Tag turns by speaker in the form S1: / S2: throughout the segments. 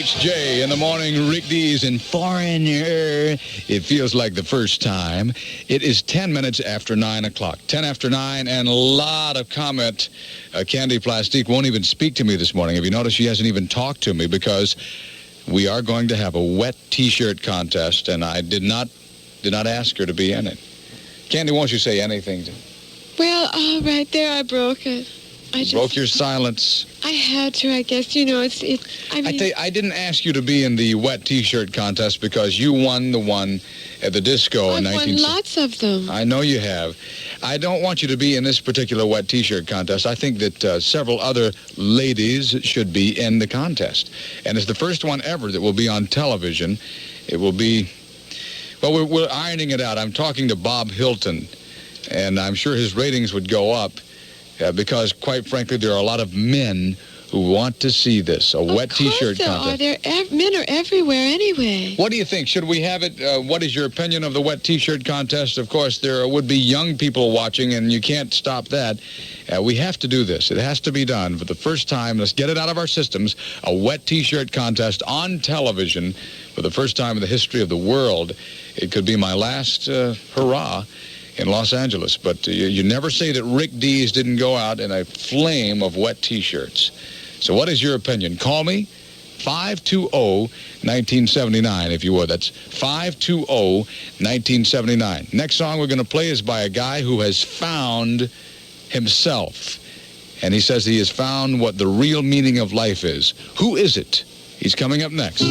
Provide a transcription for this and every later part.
S1: KHJ in the morning. Rick Dees in Foreigner. It feels like the first time. It is 10 minutes after 9 o'clock. 10 after 9, and a lot of comment. Candy Plastique won't even speak to me this morning. Have you noticed she hasn't even talked to me? Because we are going to have a wet T-shirt contest, and I did not ask her to be in it. Candy, won't you say anything?
S2: Well, right there, I broke it.
S1: Broke your silence.
S2: I had to, I guess. You know, I mean...
S1: I didn't ask you to be in the wet T-shirt contest because you won the one at the disco in 19...
S2: I've won lots of them.
S1: I know you have. I don't want you to be in this particular wet T-shirt contest. I think that several other ladies should be in the contest. And it's the first one ever that will be on television. It will be... Well, we're ironing it out. I'm talking to Bob Hilton, and I'm sure his ratings would go up. Because, quite frankly, there are a lot of men who want to see this, a wet T-shirt contest.
S2: Men are everywhere anyway.
S1: What do you think? Should we have it? What is your opinion of the wet T-shirt contest? Of course, there would be young people watching, and you can't stop that. We have to do this. It has to be done for the first time. Let's get it out of our systems. A wet T-shirt contest on television for the first time in the history of the world. It could be my last hurrah in Los Angeles, but you never say that Rick Dees didn't go out in a flame of wet T-shirts. So what is your opinion? Call me, 520-1979, if you would. That's 520-1979. Next song we're going to play is by a guy who has found himself, and he says he has found what the real meaning of life is. Who is it? He's coming up next.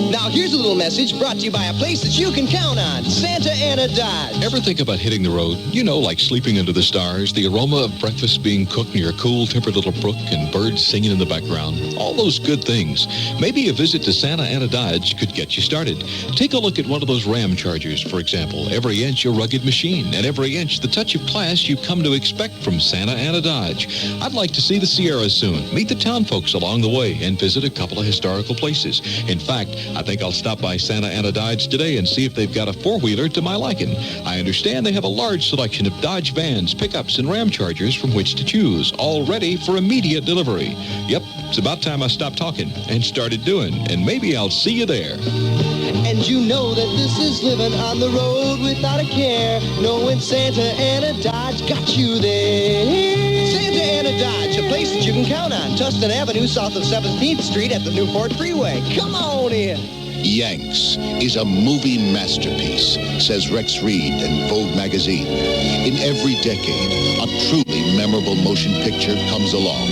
S3: Now, here's a little message brought to you by a place that you can count on, Santa Ana Dodge.
S4: Ever think about hitting the road? You know, like sleeping under the stars, the aroma of breakfast being cooked near a cool-tempered little brook, and birds singing in the background. All those good things. Maybe a visit to Santa Ana Dodge could get you started. Take a look at one of those Ram Chargers, for example. Every inch a rugged machine, and every inch the touch of class you've come to expect from Santa Ana Dodge. I'd like to see the Sierra soon, meet the town folks along the way, and visit a couple of historical places. In fact, I think I'll stop by Santa Ana Dodge today and see if they've got a four-wheeler to my liking. I understand they have a large selection of Dodge vans, pickups, and Ram Chargers from which to choose, all ready for immediate delivery. Yep, it's about time I stopped talking and started doing, and maybe I'll see you there.
S3: And you know that this is living on the road without a care, knowing Santa Ana Dodge got you there. Santa Ana Dodge, a place that you can count on. Tustin Avenue, south of 17th Street at the Newport Freeway. Come on in.
S5: Yanks is a movie masterpiece, says Rex Reed in Vogue magazine. In every decade, a truly memorable motion picture comes along.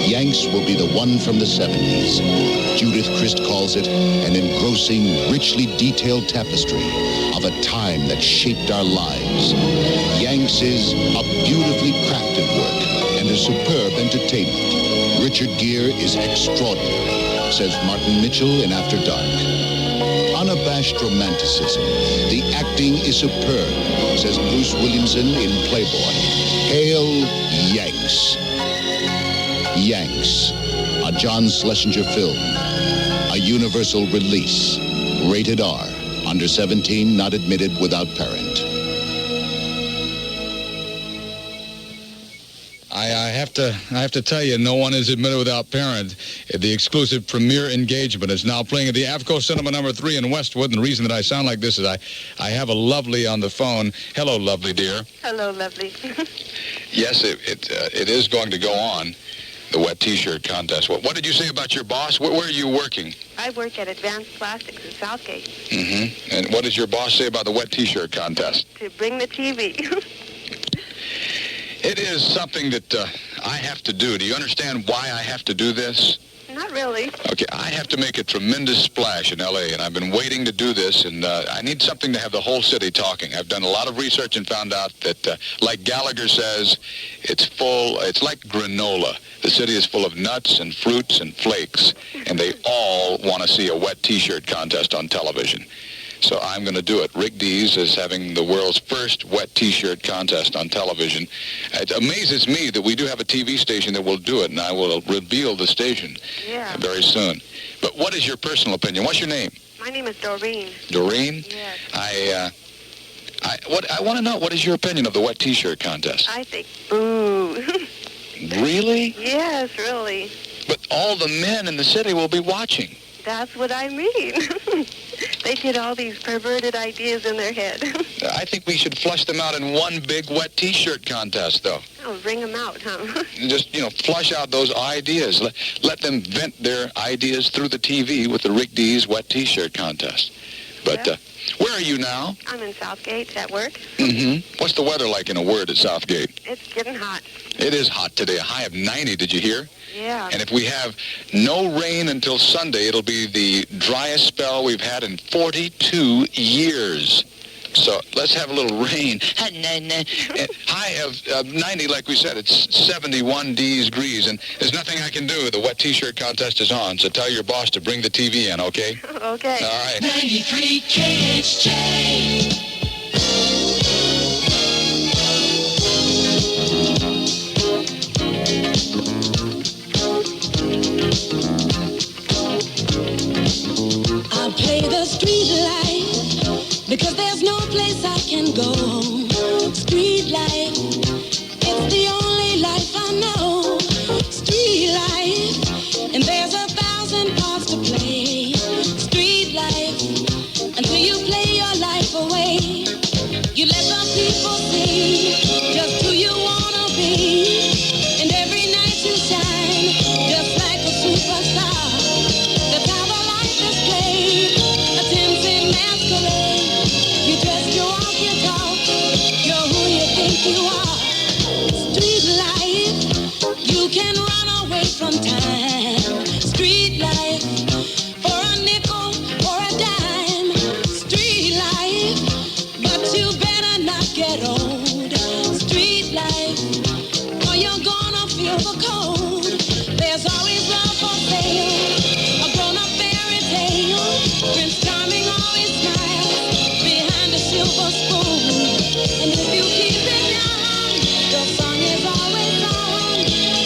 S5: Yanks will be the one from the 70s. Judith Christ calls it an engrossing, richly detailed tapestry of a time that shaped our lives. Yanks is a beautifully crafted work and a superb entertainment. Richard Gere is extraordinary, says Martin Mitchell in After Dark. Unabashed romanticism. The acting is superb, says Bruce Williamson in Playboy. Hail Yanks. Yanks, a John Schlesinger film. A universal release. Rated R. Under 17, not admitted without parent.
S1: I have to tell you, no one is admitted without parent. The exclusive premiere engagement is now playing at the Avco Cinema number 3 in Westwood. And the reason that I sound like this is I have a Lovely on the phone. Hello, Lovely, dear.
S6: Hello, Lovely.
S1: Yes, it is going to go on, the wet T-shirt contest. What did you say about your boss? Where are you working?
S6: I work at Advanced Plastics in Southgate.
S1: Mm-hmm. And what does your boss say about the wet T-shirt contest?
S6: To bring the TV.
S1: It is something that I have to do. Do you understand why I have to do this?
S6: Not really.
S1: Okay, I have to make a tremendous splash in L.A., and I've been waiting to do this, and I need something to have the whole city talking. I've done a lot of research and found out that, like Gallagher says, it's like granola. The city is full of nuts and fruits and flakes, and they all want to see a wet T-shirt contest on television. So I'm going to do it. Rick Dees is having the world's first wet T-shirt contest on television. It amazes me that we do have a TV station that will do it, and I will reveal the station very soon. But what is your personal opinion? What's your name?
S6: My name is Doreen.
S1: Doreen?
S6: Yes.
S1: I want to know, what is your opinion of the wet T-shirt contest?
S6: I think, boo.
S1: Really?
S6: Yes, really.
S1: But all the men in the city will be watching.
S6: That's what I mean. They get all these perverted ideas in their head.
S1: I think we should flush them out in one big wet T-shirt contest, though.
S6: Oh, bring them out, huh?
S1: Just, flush out those ideas. Let them vent their ideas through the TV with the Rick Dees wet T-shirt contest. But where are you now?
S6: I'm in Southgate at work.
S1: Mm-hmm. What's the weather like in a word at Southgate?
S6: It's getting hot.
S1: It is hot today, a high of 90, did you hear?
S6: Yeah.
S1: And if we have no rain until Sunday, it'll be the driest spell we've had in 42 years. So let's have a little rain. High of 90, like we said, it's 71 degrees, and there's nothing I can do. The wet T-shirt contest is on, so tell your boss to bring the TV in, okay?
S6: Okay.
S1: All right.
S7: 93 KHJ.
S8: I play the street life because there's no place I can go. Street life, it's the only life I know. Street life, and there's 1,000 parts to play. Street life, until you play your life away. You let the people see just who you wanna be, and every night you shine just like a superstar. That's how the life is played, a tempting masquerade. You dress, you walk, you talk, you're who you think you are. Street life, you can run away from time. Street life, for a nickel or a dime. Street life, but you better not get old. Street life, or you're gonna feel the cold. There's always love for sale, a grown-up fairy tale. Prince Charming always smiles behind a silver spoon. And if you keep it young, your song is always on.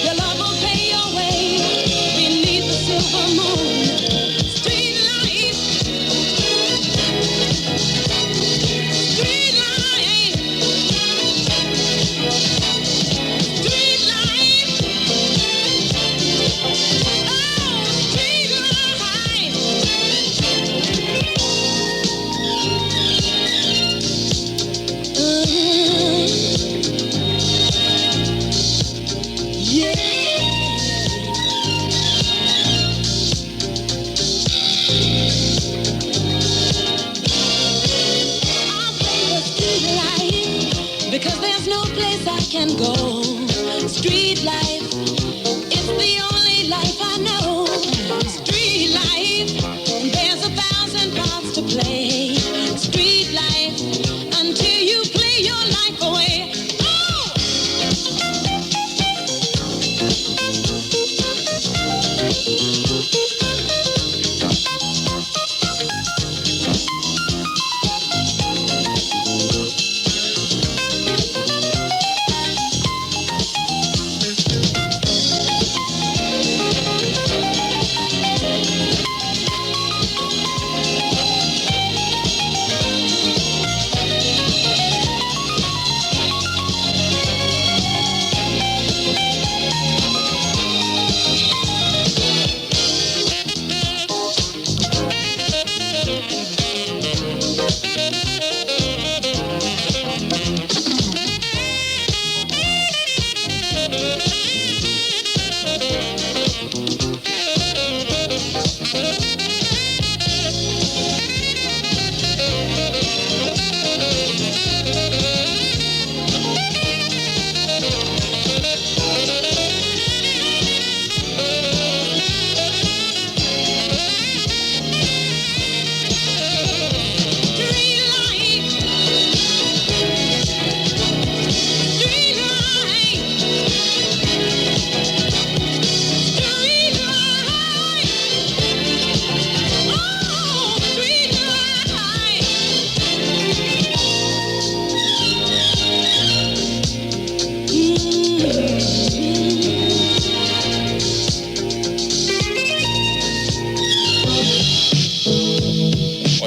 S8: Your love will pay your way beneath the silver moon. Street life, street life, street life. Oh, street life. Because there's no place I can go. Street life, it's the only life I know. Street life, there's 1,000 parts to play. Street life, until you play your life away. Oh!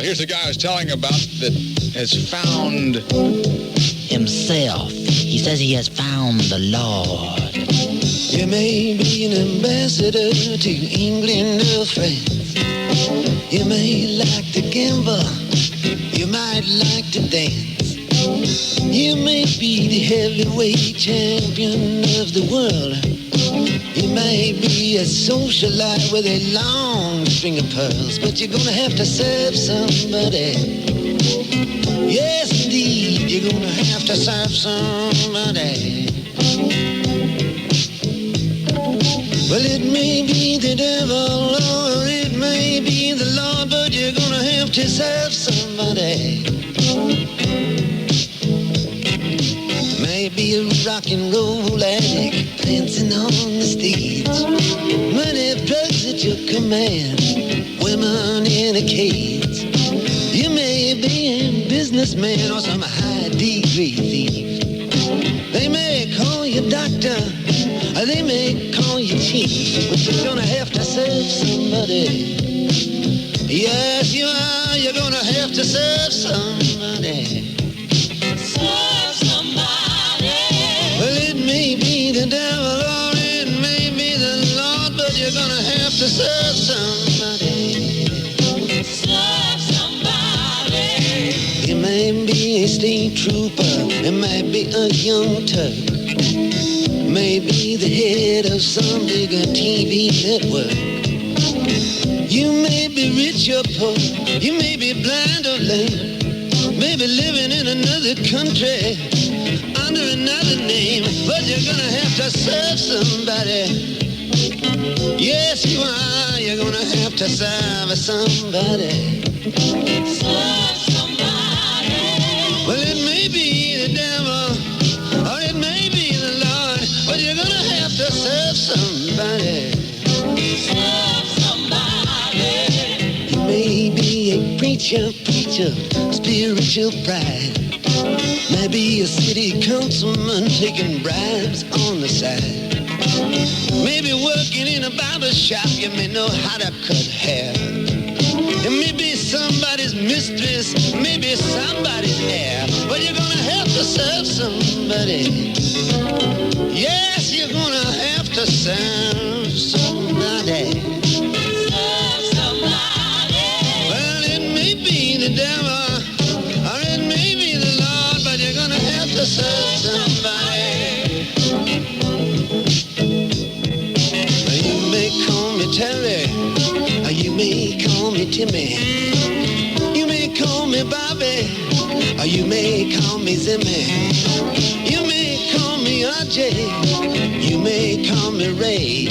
S1: Here's a guy I was telling about that has found
S9: himself. He says he has found the Lord.
S3: You may be an ambassador to England or France. You may like to gamble. You might like to dance. You may be the heavyweight champion of the world. You may be a socialite with a long string of pearls, but you're gonna have to serve somebody. Yes, indeed, you're gonna have to serve somebody. Well, it may be the devil or it may be the Lord, but you're gonna have to serve somebody. Maybe a rock and roll addict dancing on the stage. Money, drugs at your command, women in a cage. You may be a businessman or some high-degree thief. They may call you doctor, or they may call you chief, but you're gonna have to serve somebody. Yes, you are. You're gonna have to serve somebody. Serve somebody. Well, it may be the devil or it may be the Lord, but you're gonna have to serve somebody. Serve somebody. You may be a state trooper, it might be a young Turk, maybe the head of some bigger TV network. You may be rich or poor, you may be blind or lame, maybe living in another country under another name, but you're gonna have to serve somebody. Yes, you are. You're gonna have to serve somebody. Serve somebody. Well, it may be the devil or it may be the Lord, but you're gonna have to serve somebody. Serve somebody. You may be a preacher, spiritual pride. Maybe a city councilman taking bribes on the side. Maybe working in a barber shop, you may know how to cut hair. It may be somebody's mistress, maybe somebody's heir, but you're gonna have to serve somebody. Yes, you're gonna have to serve somebody. Serve somebody. Well, it may be the devil, or it may be the Lord, but you're gonna have to serve somebody. You may call me Terry, or you may call me Timmy. You may call me Bobby, or you may call me Zimmy. You may call me RJ, you may call me Ray.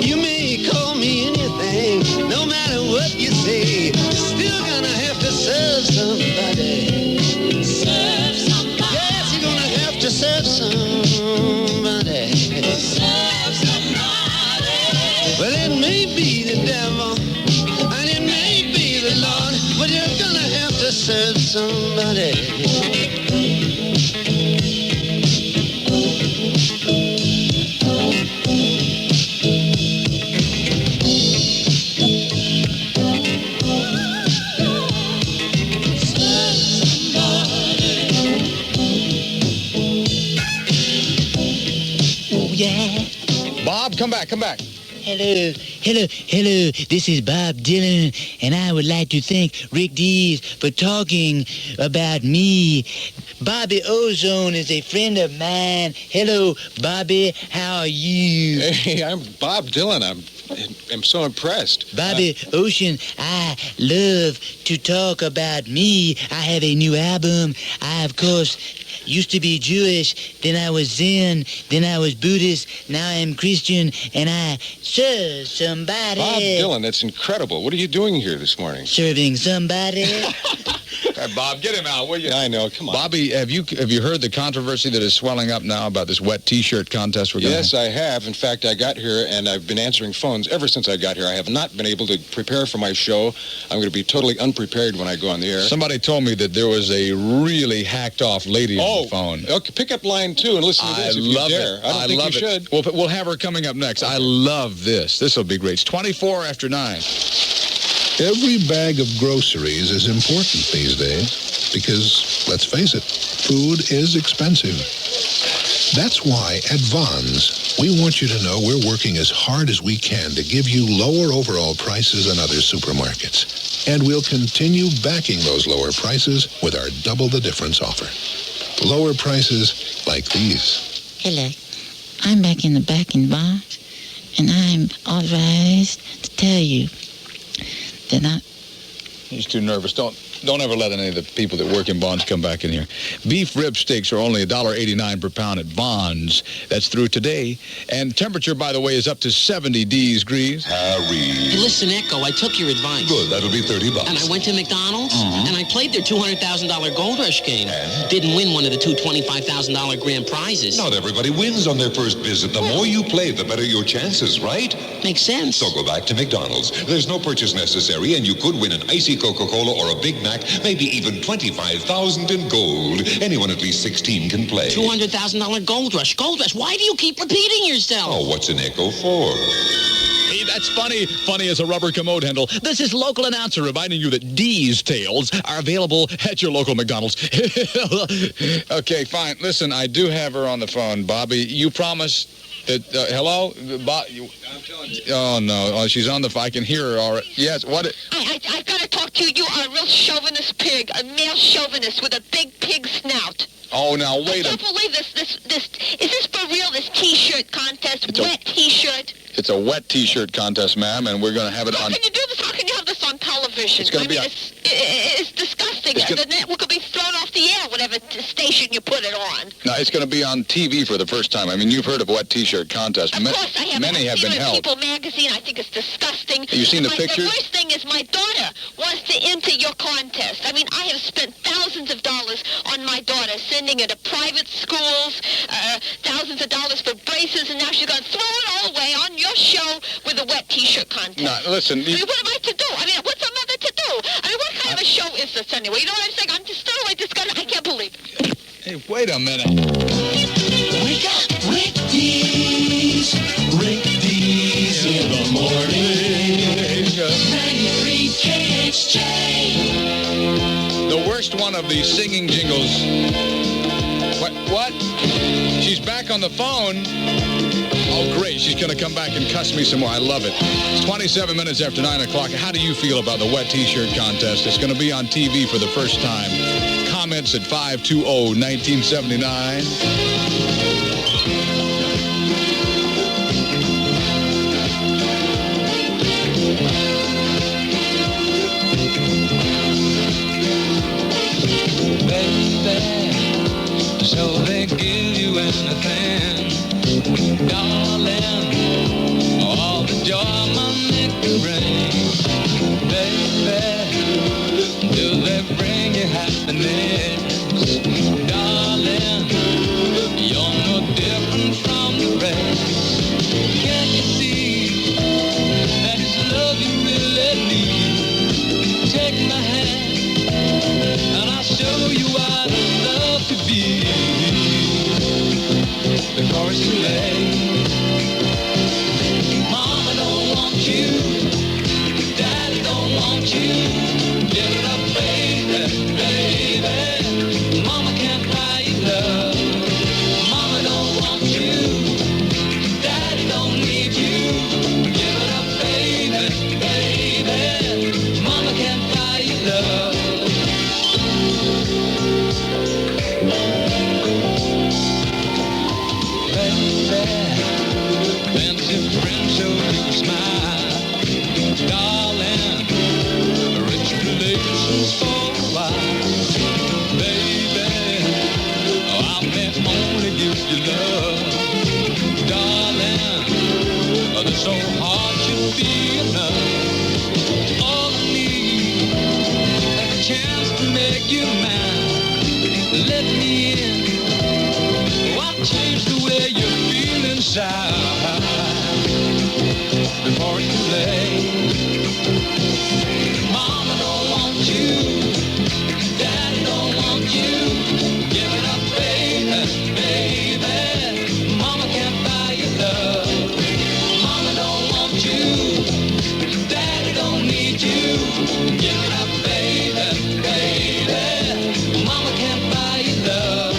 S3: You may call me anything, no matter what you say. You're still gonna have to serve somebody. Serve somebody. Yes, you're gonna have to serve somebody. Serve somebody. Well, it may be the devil, and it may be the Lord, but you're gonna have to serve somebody.
S1: Bob, come back.
S9: Hello. This is Bob Dylan, and I would like to thank Rick Dees for talking about me. Bobby Ozone is a friend of mine. Hello, Bobby. How are you?
S10: Hey, I'm Bob Dylan. I'm so impressed.
S9: Bobby Ocean, I love to talk about me. I have a new album. I, of course, used to be Jewish, then I was Zen, then I was Buddhist, now I'm Christian, and I serve somebody.
S10: Bob Dylan, that's incredible. What are you doing here this morning?
S9: Serving somebody.
S1: Hey, Bob, get him out, will you?
S10: I know, come on.
S1: Bobby, have you heard the controversy that is swelling up now about this wet T-shirt contest we're going to have?
S10: Yes, I have. In fact, I got here, and I've been answering phones ever since I got here. I have not been able to prepare for my show. I'm going to be totally unprepared when I go on the air.
S1: Somebody told me that there was a really hacked-off lady on the phone.
S10: Okay, pick up line 2 and listen to this if you dare. I don't think you should.
S1: Well, we'll have her coming up next. Okay. I love this. This will be great. It's 24 after 9.
S5: Every bag of groceries is important these days because, let's face it, food is expensive.
S11: That's why at Vons, we want you to know we're working as hard as we can to give you lower overall prices than other supermarkets. And we'll continue backing those lower prices with our double the difference offer. Lower prices like these.
S12: Hello. I'm back in the box, and I'm authorized to tell you that
S1: He's too nervous. Don't ever let any of the people that work in Bonds come back in here. Beef rib steaks are only $1.89 per pound at Bonds. That's through today. And temperature, by the way, is up to 70 degrees.
S13: Harry.
S14: Hey, listen, Echo, I took your advice.
S13: Good, that'll be $30.
S14: And I went to McDonald's,
S13: Mhm.
S14: and I played their $200,000 Gold Rush game.
S13: And?
S14: Didn't win one of the two $25,000 grand prizes.
S13: Not everybody wins on their first visit. The more you play, the better your chances, right?
S14: Makes sense.
S13: So go back to McDonald's. There's no purchase necessary, and you could win an icy Coca-Cola or a Big Mac, maybe even $25,000 in gold. Anyone at least 16 can play.
S14: $200,000 Gold Rush. Gold Rush. Why do you keep repeating yourself?
S13: Oh, what's an echo for?
S4: Hey, that's funny. Funny as a rubber commode handle. This is local announcer reminding you that Dees tails are available at your local McDonald's.
S1: Okay, fine. Listen, I do have her on the phone. Bobby, you promised that... hello? I'm telling you. Oh, no. Oh, she's on the phone. I can hear her all right. Yes, what...
S15: I've got to talk to you. You are a real chauvinist pig, a male chauvinist with a big pig snout.
S1: Oh, now,
S15: I
S1: wait a...
S15: can't believe this. Is this for real, this T-shirt contest? Wet T-shirt?
S1: It's a wet T-shirt contest, ma'am, and we're going to have it
S15: How
S1: on...
S15: can you do this? How can you have this on television?
S1: It's gonna be
S15: it's disgusting. The network will be thrown off the air, whatever station you put it on.
S1: No, it's going to be on TV for the first time. I mean, you've heard of wet T-shirt contest.
S15: Of course I have.
S1: Many have
S15: I've seen
S1: been
S15: it in
S1: held.
S15: People magazine. I think it's disgusting.
S1: Have you seen the pictures?
S15: The first thing is my daughter wants to enter your contest. I mean, I have spent thousands of dollars on my daughter, sending her to private schools, thousands of dollars for braces, and now she's going to throw it all away on your show with a wet T-shirt contest.
S1: No, listen.
S15: I mean, what am I to do? I mean, what's a mother to do? I mean, what kind of a show is this anyway? You know what I'm saying? I'm just thoroughly disgusted. I can't believe it.
S1: Hey, wait a minute.
S7: Wake up, Rick Dees. Rick Dees in the morning. 93 KHJ.
S1: The worst one of these singing jingles. What? She's back on the phone. Oh, great. She's going to come back and cuss me some more. I love it. It's 27 minutes after 9 o'clock. How do you feel about the wet T-shirt contest? It's going to be on TV for the first time. Comments at 520-1979.
S16: So they give you anything, darling, all the joy money can bring. Baby, do they bring you happiness? Darling, you're no different from the rest. Can't you see that it's love you really need? Take my hand and I'll show you what love could be. Before it's too late, Mama don't want you, Daddy don't want you. Give it up, baby, baby. Mama can't buy you love. Mama don't want you, Daddy don't need you. Give it up, baby, baby. Mama can't buy you love. Fancy friends show you a smile, darling. Rich relations for a while, baby. I may only give you love, darling. This old heart should be enough. All I need is a chance to make you mine. Let me in. I'll change the way you feel inside before it's too late. Mama don't want you, Daddy don't want you. Give it up, baby, baby. Mama can't buy you love. Mama don't want you, Daddy don't need you. Give it up, baby, baby. Mama can't buy you love.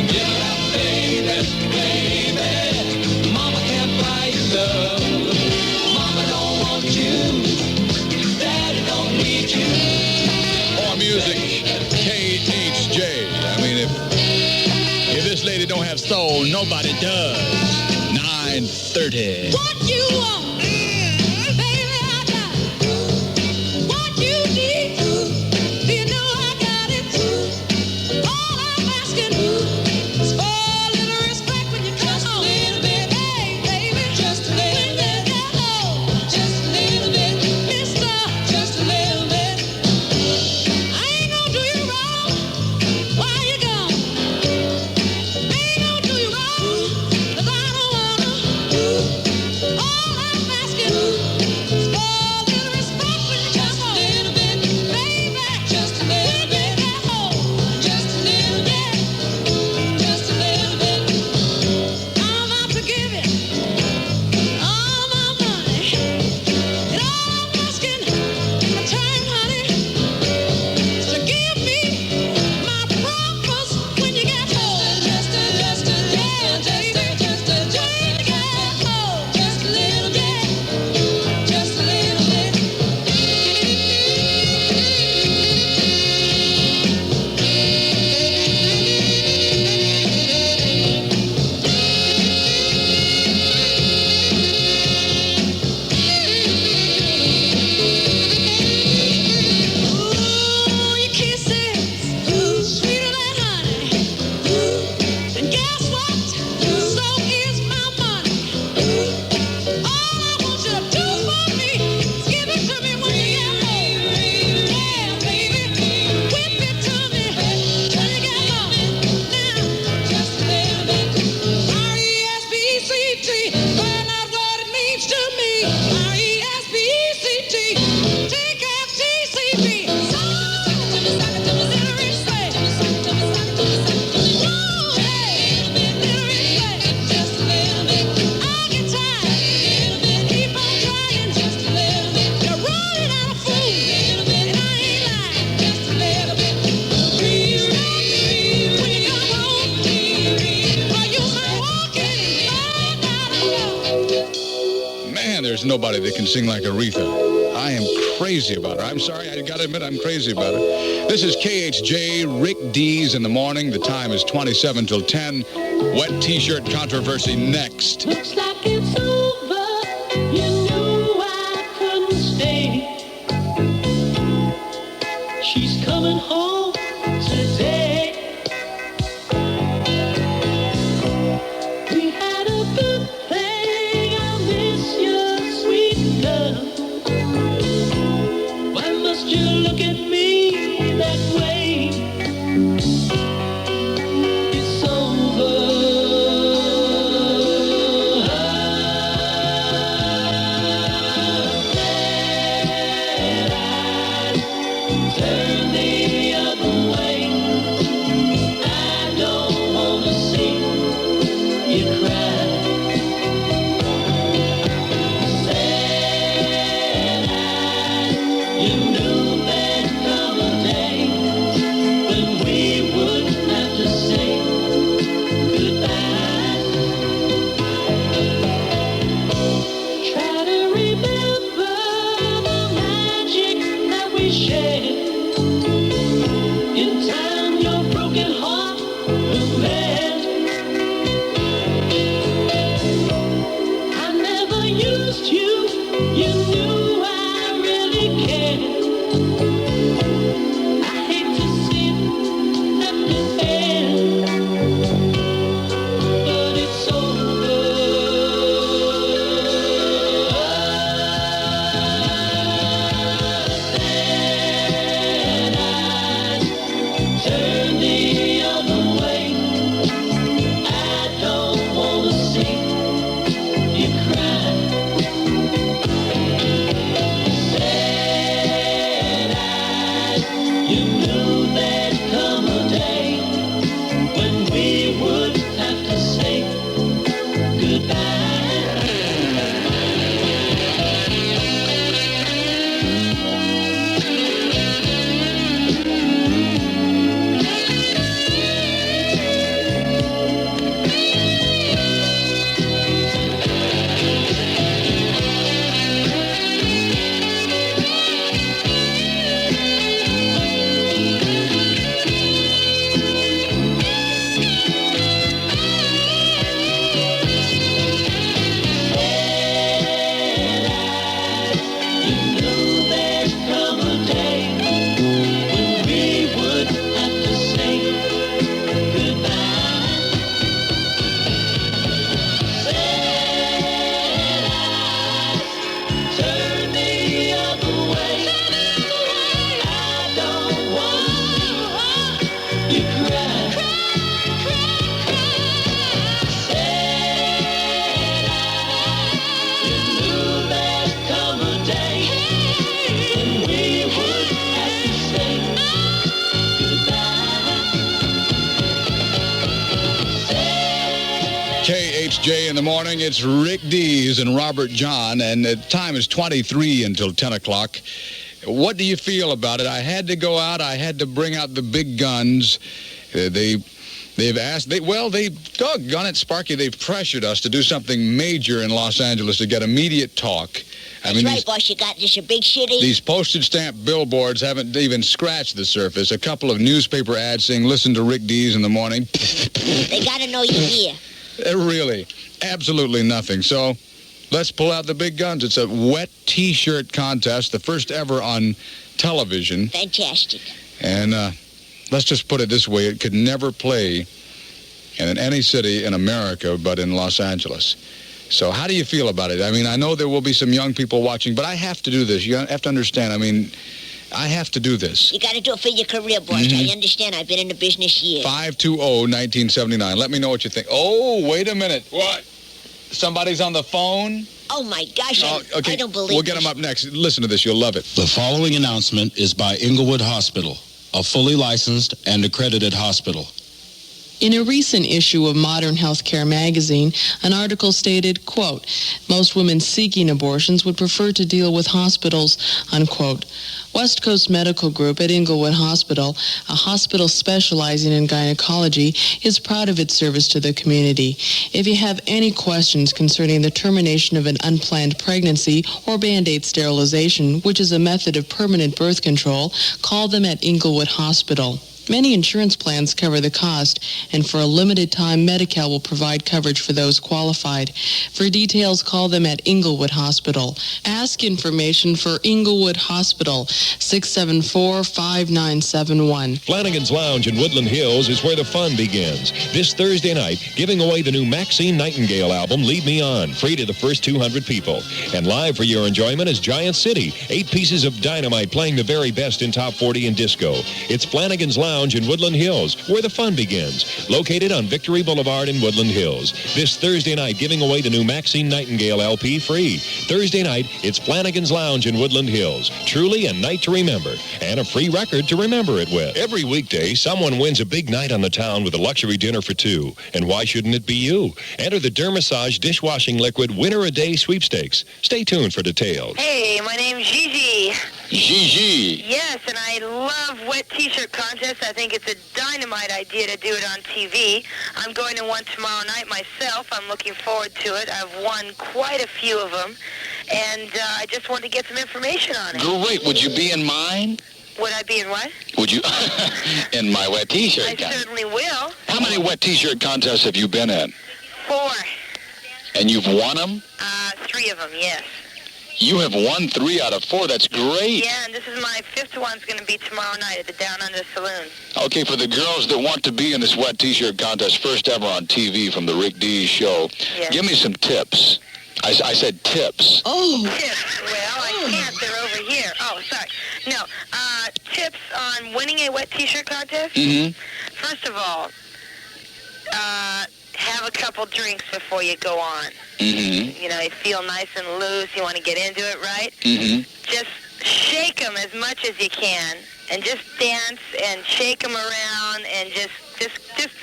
S16: Give it up, baby, baby. Mama can't buy you love. Mama don't want you. Daddy don't need you.
S1: More music, KHJ. I mean, if this lady don't have soul, nobody does. 9:30.
S8: What you want, baby, I got it. What you need, do you know I got it too? All I'm asking is for a little respect when you come home. Just a little bit, hey, baby, just a little bit. Get home, just a little bit. Mister, just a little bit. I ain't gonna do you wrong while you're gone. I ain't gonna do you wrong, 'cause I don't wanna. All I'm asking is for a little respect when you come home. Just a little bit, baby, just a little bit. Get home, just a little bit, just a little bit. I'm about to give it all my money, and all I'm asking in return, honey, is to give me my breakfast when you get home. Just a little bit, just a little bit, just a little bit. Ooh, your kisses, sweeter than honey. And guess what? So is my money. All I want you to do for me is give it to me when you get home. Yeah, baby, whip it to me when you get home. Now, just a little bit. R-E-S-P-E-C-T, find out what it means to me. R-E-S-P-E-C-T, T-K-F-T-C-B.
S1: Man, there's nobody that can sing like Aretha. I am crazy about her. I'm sorry, I gotta admit I'm crazy about her. This is KHJ, Rick Dees in the morning. The time is 27 till 10. Wet T-shirt controversy next.
S8: Looks like it's over. You knew I couldn't stay. She's coming home today. We had a good thing. I miss your sweet love. Why must you look at me that way? It's over.
S1: KHJ in the morning. It's Rick Dees and Robert John, and the time is 23 until 10 o'clock. What do you feel about it? I had to go out. I had to bring out the big guns. They've doggone it, Sparky, they've pressured us to do something major in Los Angeles to get immediate talk.
S17: That's right, boss. You got this a big city.
S1: These postage stamp billboards haven't even scratched the surface. A couple of newspaper ads saying, listen to Rick Dees in the morning.
S17: They got to know you're here.
S1: Really, absolutely nothing. So let's pull out the big guns. It's a wet T-shirt contest, the first ever on television.
S17: Fantastic.
S1: And let's just put it this way. It could never play in any city in America but in Los Angeles. So how do you feel about it? I mean, I know there will be some young people watching, but I have to do this. You have to understand. I mean, I have to do this.
S17: You got to do it for your career, boss. I understand. I've been in the business years.
S1: 520-1979. Let me know what you think. Oh, wait a minute. What? Somebody's on the phone?
S17: Oh, my gosh.
S1: Okay.
S17: I don't believe
S1: We'll get them up next. Listen to this. You'll love it.
S18: The following announcement is by Inglewood Hospital, a fully licensed and accredited hospital.
S19: In a recent issue of Modern Healthcare magazine, an article stated, quote, most women seeking abortions would prefer to deal with hospitals, unquote. West Coast Medical Group at Inglewood Hospital, a hospital specializing in gynecology, is proud of its service to the community. If you have any questions concerning the termination of an unplanned pregnancy or Band-Aid sterilization, which is a method of permanent birth control, call them at Inglewood Hospital. Many insurance plans cover the cost, and for a limited time, Medi-Cal will provide coverage for those qualified. For details, call them at Inglewood Hospital. Ask information for Inglewood Hospital, 674-5971.
S20: Flanagan's Lounge in Woodland Hills is where the fun begins. This Thursday night, giving away the new Maxine Nightingale album, Lead Me On, free to the first 200 people. And live for your enjoyment is Giant City, 8 pieces of dynamite playing the very best in top 40 and disco. It's Flanagan's Lounge in Woodland Hills, where the fun begins. Located on Victory Boulevard in Woodland Hills. This Thursday night, giving away the new Maxine Nightingale LP free. Thursday night, it's Flanagan's Lounge in Woodland Hills. Truly a night to remember, and a free record to remember it with. Every weekday, someone wins a big night on the town with a luxury dinner for 2. And why shouldn't it be you? Enter the Dermassage Dishwashing Liquid Winner a Day Sweepstakes. Stay tuned for details.
S6: Hey, my name's Gigi.
S1: Gigi.
S6: Yes, and I love wet T-shirt contests. I think it's a dynamite idea to do it on TV. I'm going to one tomorrow night myself. I'm looking forward to it. I've won quite a few of them, and I just wanted to get some information on it.
S1: Great. Would you be in mine?
S6: Would I be in what?
S1: Would you? In my wet T-shirt
S6: I
S1: contest.
S6: certainly will.
S1: How many wet T-shirt contests have you been in?
S6: 4.
S1: And you've won them?
S6: 3 of them, yes.
S1: You have won 3 out of 4. That's great.
S6: Yeah, and this is my 5th one's going to be tomorrow night at the Down Under Saloon.
S1: Okay, for the girls that want to be in this wet T-shirt contest, first ever on TV from the Rick Dees show, give me some tips. I said tips.
S6: Oh. Tips. Well, I can't. They're over here. Oh, sorry. No. Tips on winning a wet T-shirt contest?
S1: Mm-hmm.
S6: First of all, have a couple drinks before you go on.
S1: Mm-hmm.
S6: You know, you feel nice and loose. You want to get into it, right?
S1: Mm-hmm.
S6: Just shake them as much as you can, and just dance and shake them around, and just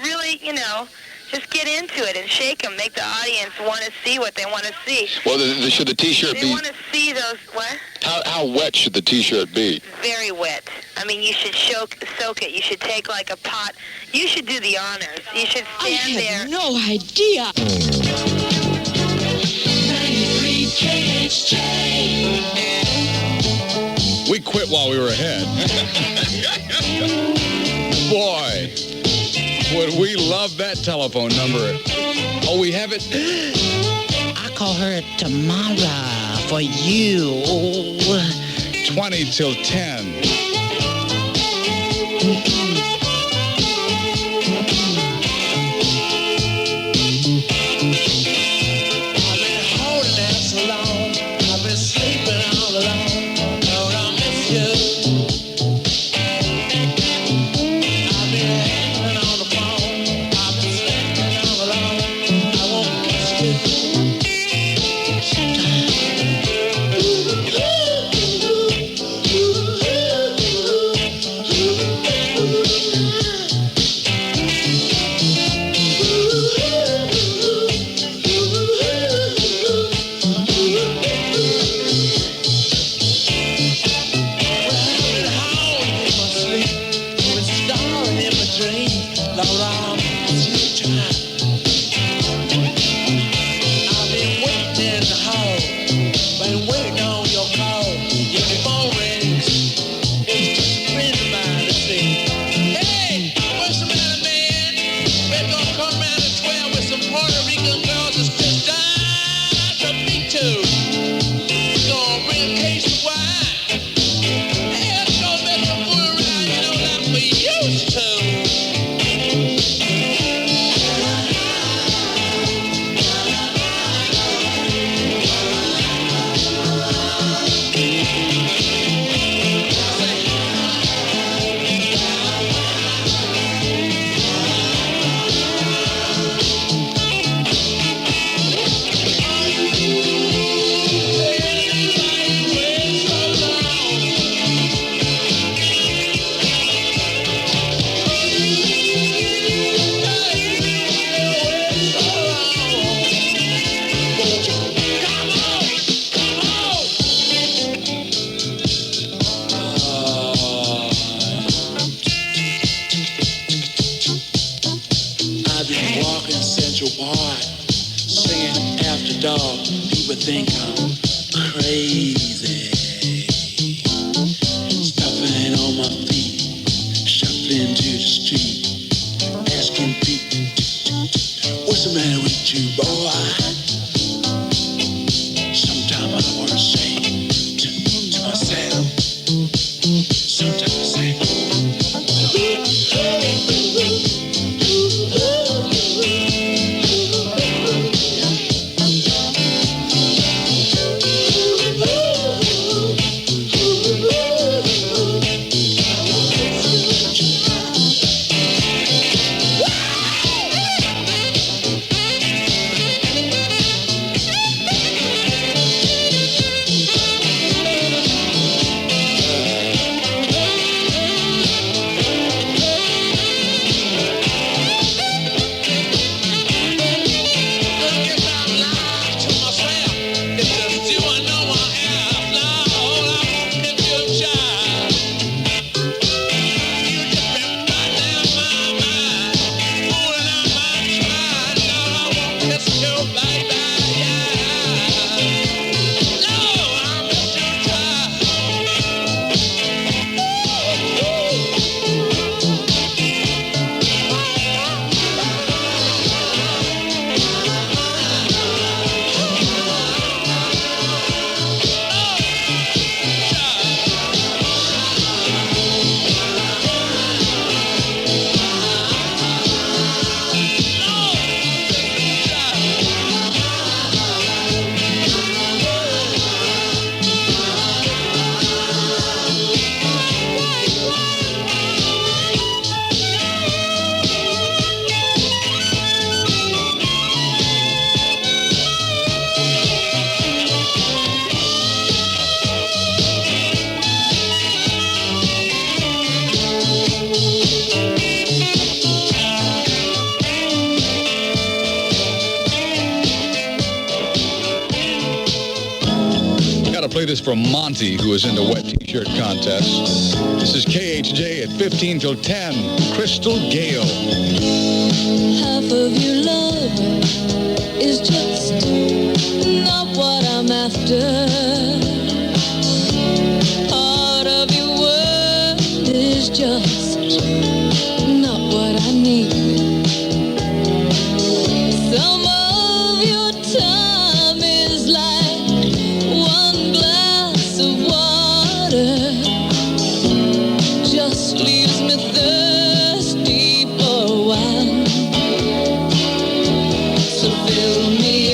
S6: really, you know, just get into it and shake them. Make the audience want to see what they want to see.
S1: Well, should the T-shirt be...
S6: They want to see those... What?
S1: How wet should the T-shirt be?
S6: Very wet. I mean, you should soak it. You should take like a pot. You should do the honors. You should stand there.
S2: I have no idea.
S7: 93 KHJ.
S1: We quit while we were ahead. Boy, would we love that telephone number. Oh, we have it?
S9: I call her tomorrow for you.
S1: 20 till 10.
S21: I've been walking Central Park, singing After Dark. People think I'm crazy. Stuffing on my feet, shuffling to the street, asking people, what's the matter with you, boy? Sometimes I want to say to myself, sometimes I say,
S1: Play this from Monty, who is in the wet t-shirt contest. This is KHJ at 15 till 10. Crystal Gale.
S8: Half of your love is just not what I'm after. Part of your world is just not what I need. Some of your time is like one glass of water, just leaves me thirsty for a while. So fill me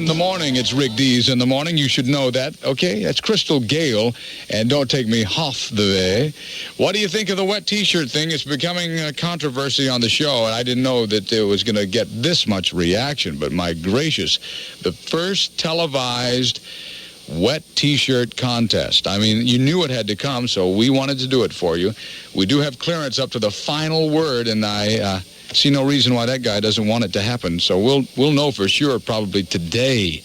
S1: in the morning. It's Rick Dees in the morning. You should know that, okay? That's Crystal Gale, and don't take me half the way. What do you think of the wet T-shirt thing? It's becoming a controversy on the show, and I didn't know that it was going to get this much reaction, but my gracious, the first televised wet T-shirt contest. I mean, you knew it had to come, so we wanted to do it for you. We do have clearance up to the final word, and I see no reason why that guy doesn't want it to happen. So we'll know for sure probably today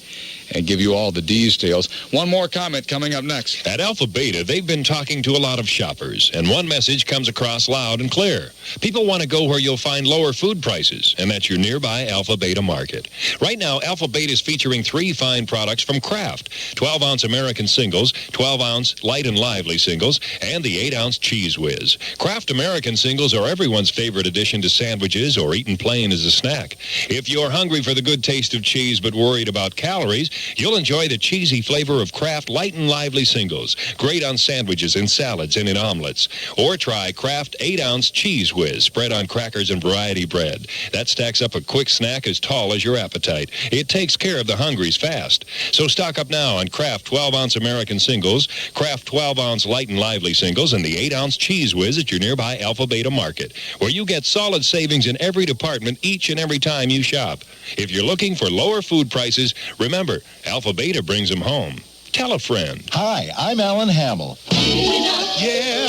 S1: and give you all the details. One more comment coming up next.
S20: At Alpha Beta, they've been talking to a lot of shoppers, and one message comes across loud and clear. People want to go where you'll find lower food prices, and that's your nearby Alpha Beta market. Right now, Alpha Beta is featuring 3 fine products from Kraft: 12-ounce American singles, 12-ounce Light and Lively singles, and the 8-ounce Cheese Whiz. Kraft American singles are everyone's favorite addition to sandwiches or eaten plain as a snack. If you're hungry for the good taste of cheese but worried about calories, you'll enjoy the cheesy flavor of Kraft Light and Lively singles, great on sandwiches and salads and in omelets. Or try Kraft 8-ounce Cheese Whiz, spread on crackers and variety bread. That stacks up a quick snack as tall as your appetite. It takes care of the hungries fast. So stock up now on Kraft 12-ounce American singles, Kraft 12-ounce Light and Lively singles, and the 8-ounce Cheese Whiz at your nearby Alpha Beta market, where you get solid savings in every department each and every time you shop. If you're looking for lower food prices, remember, Alpha Beta brings them home. Tell a friend.
S5: Hi, I'm Alan Hamill.
S21: Yeah.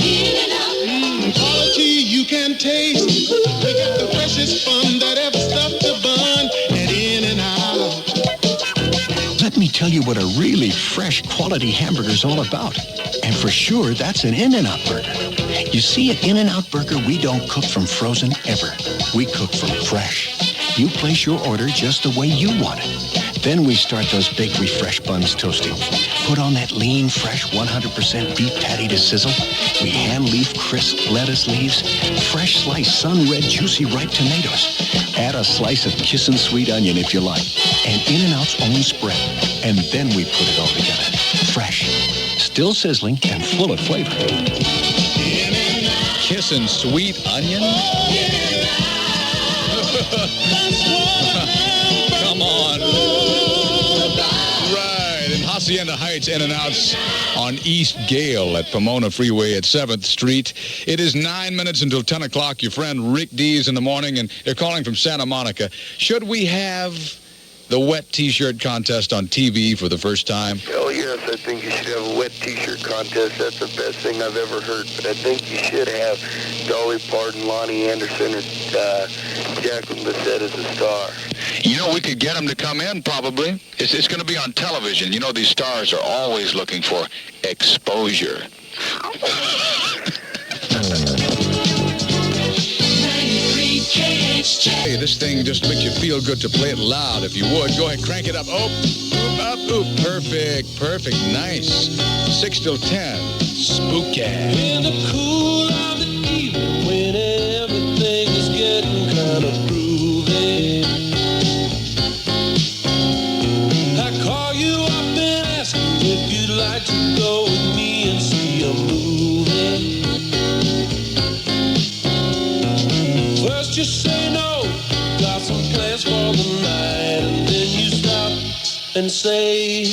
S21: Quality you can taste. We got the freshest fun that ever stuffed a bun at In-N-Out.
S3: Let me tell you what a really fresh quality hamburger is all about. And for sure, that's an In-N-Out burger. You see, at In-N-Out Burger, we don't cook from frozen ever. We cook from fresh. You place your order just the way you want it. Then we start those bakery fresh buns toasting. Put on that lean, fresh, 100% beef patty to sizzle. We hand-leaf crisp lettuce leaves, fresh sliced sun-red juicy ripe tomatoes. Add a slice of kissin' sweet onion if you like, and In-N-Out's own spread. And then we put it all together. Fresh, still sizzling, and full of flavor.
S1: Kissin' sweet onion? Come on. Right, in Hacienda Heights, In-N-Out's on East Gale at Pomona Freeway at 7th Street. It is 9 minutes until 10 o'clock. Your friend Rick Dees in the morning, and they're calling from Santa Monica. Should we have the wet T-shirt contest on TV for the first time?
S22: Oh, yes, I think you should have a wet T-shirt contest. That's the best thing I've ever heard. But I think you should have Dolly Parton, Lonnie Anderson, or Jacqueline Bisset as a star.
S1: You know, we could get them to come in, probably. It's going to be on television. You know, these stars are always looking for exposure. Hey, this thing just makes you feel good to play it loud. If you would, go ahead, crank it up. Oh, oop, up, oop. Perfect, nice. 6 till 10. Spooky.
S21: In the cool of the evening, when everything is getting kind of groovy, I call you up and ask you if you'd like to go with me and see a movie. First you say no, got some plans for the night, and then you stop and say,